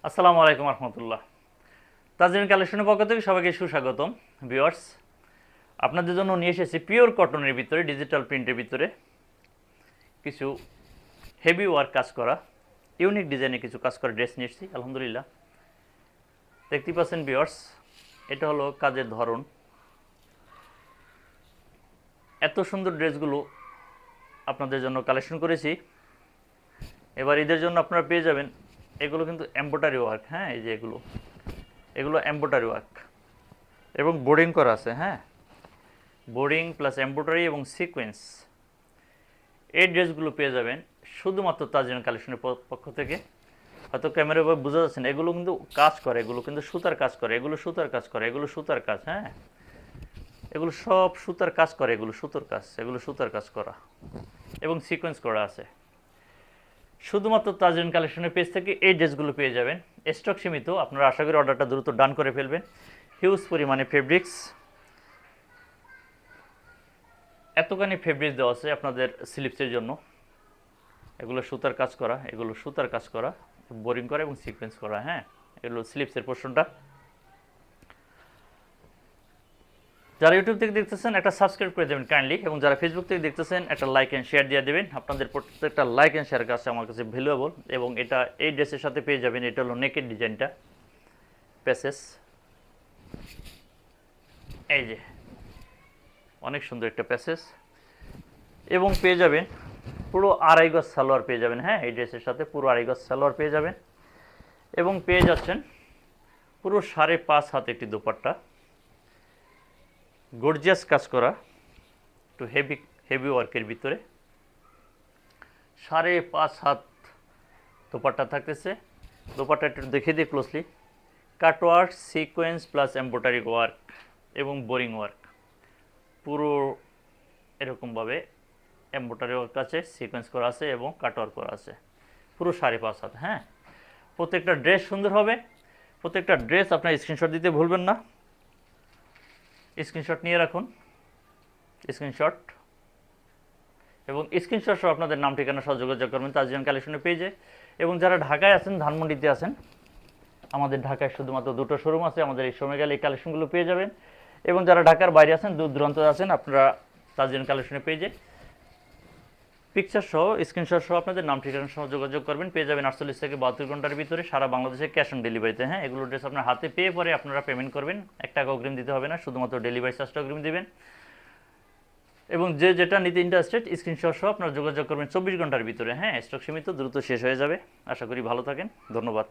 আসসালামু আলাইকুম রহমতুল্লাহ। তাজরিন কালেকশনের পক্ষ থেকে সবাইকে সুস্বাগতম। ভিউয়ার্স, আপনাদের জন্য নিয়ে এসেছি পিওর কটনের ভিতরে, ডিজিটাল প্রিন্টের ভিতরে কিছু হেভি ওয়ার্ক কাজ করা, ইউনিক ডিজাইনে কিছু কাজ করা ড্রেস নিয়ে এসেছি। আলহামদুলিল্লাহ, দেখতেই পাচ্ছেন ভিউয়ার্স, এটা হলো কাজের ধরন। এত সুন্দর ড্রেসগুলো আপনাদের জন্য কালেকশন করেছি। এবার ঈদের জন্য আপনারা পেয়ে যাবেন, এগুলো কিন্তু এমব্রয়ডারি ওয়ার্ক। হ্যাঁ, এই যে এগুলো এমব্রয়ডারি ওয়ার্ক এবং বোর্ডিং করা আছে। হ্যাঁ, বোর্ডিং প্লাস এমব্রয়ডারি এবং সিকোয়েন্স, এই ড্রেসগুলো পেয়ে যাবেন শুধুমাত্র তাজরিন কালেকশনের পক্ষ থেকে। হয়তো ক্যামেরায় বোঝা যাচ্ছে না, এগুলো কিন্তু কাজ করে, এগুলো কিন্তু সুতার কাজ করে, এগুলো সুতার কাজ করে, এগুলো সুতার কাজ। হ্যাঁ, এগুলো সব সুতার কাজ করে, এগুলো সুতোর কাজ, এগুলো সুতার কাজ করা এবং সিকোয়েন্স করা আছে। শুধুমাত্র তাজরিন কালেকশনের পেজ থেকে এই ড্রেসগুলো পেয়ে যাবেন। স্টক সীমিত, আপনারা আশা করি অর্ডারটা দ্রুত ডান করে ফেলবেন। হিউজ পরিমাণে ফেব্রিক্স, এতখানি ফেব্রিক দেওয়া আছে আপনাদের স্লিপসের জন্য। এগুলো সুতার কাজ করা, এগুলো সুতার কাজ করা, বোরিং করা এবং সিকোয়েন্স করা। হ্যাঁ, এগুলো স্লিপসের পোর্শনটা। যারা ইউটিউব থেকে দেখতেছেন একটা সাবস্ক্রাইব করে দেবেন কাইন্ডলি, এবং যারা ফেসবুক থেকে দেখতেছেন একটা লাইক অ্যান্ড শেয়ার দিয়ে দেবেন। আপনাদের প্রত্যেকটা লাইক অ্যান্ড শেয়ার কাছে আমার কাছে ভ্যালুয়েবল। এবং এটা এই ড্রেসের সাথে পেয়ে যাবেন, এটা হলো নেকের ডিজাইনটা, প্যাসেস। এই যে অনেক সুন্দর একটা প্যাসেজ, এবং পেয়ে যাবেন পুরো আড়াই গজ সালোয়ার পেয়ে যাবেন। হ্যাঁ, এই ড্রেসের সাথে পুরো আড়াই গজ সালোয়ার পেয়ে যাবেন, এবং পেয়ে যাচ্ছেন পুরো 5.5 হাত একটি দোপাট্টা, গর্জিয়াস কাজ করা, একটু হেভি ওয়ার্কের ভিতরে 5.5 হাত দোপাট্টা থাকতেছে। দোপাট্টা একটু দেখে দিই closely. Cutwork, sequence plus embroidery work এবং বোরিং ওয়ার্ক, পুরো এরকমভাবে এমব্রয়ডারি ওয়ার্ক আছে, সিকোয়েন্স করা আছে এবং কাটওয়ার্ক করা আছে, পুরো 5.5 হাত। হ্যাঁ, প্রত্যেকটা ড্রেস সুন্দর হবে। প্রত্যেকটা ড্রেস আপনার স্ক্রিনশট দিতে ভুলবেন না। স্ক্রিনশট নিয়ে রাখুন, স্ক্রিনশট, এবং স্ক্রিনশট সহ আপনাদের নাম ঠিকানা সহ যোগাযোগ করবেন তাজরিন কালেকশনের পেজে। এবং যারা ঢাকায় আছেন, ধানমন্ডিতে আছেন, আমাদের ঢাকায় শুধুমাত্র 2টো শোরুম আছে, আমাদের এই সময় গেলে এই কালেকশনগুলো পেয়ে যাবেন। এবং যারা ঢাকার বাইরে আছেন, দূর দূরান্ত আছেন, আপনারা তাজরিন কালেকশনের পেজে পিকচার সহ, স্ক্রিনশট সহ আপনাদের নাম ঠিকানা সহ যোগাযোগ করবেন। পেয়ে যাবেন 48 থেকে 72 ঘন্টার ভিতরে সারা বাংলাদেশে ক্যাশ অন ডেলিভারিতে। হ্যাঁ, এগুলো ড্রেস আপনার হাতে পেয়ে পরে আপনারা পেমেন্ট করবেন, 1 টাকা অগ্রিম দিতে হবে না, শুধুমাত্র ডেলিভারি চার্জটা অগ্রিম দিবেন। এবং যে যেটা নিতে ইন্টারেস্টেড স্ক্রিনশট সহ আপনারা যোগাযোগ করবেন 24 ঘন্টার ভিতরে। হ্যাঁ, স্টক সীমিত, দ্রুত শেষ হয়ে যাবে। আশা করি ভালো থাকেন, ধন্যবাদ।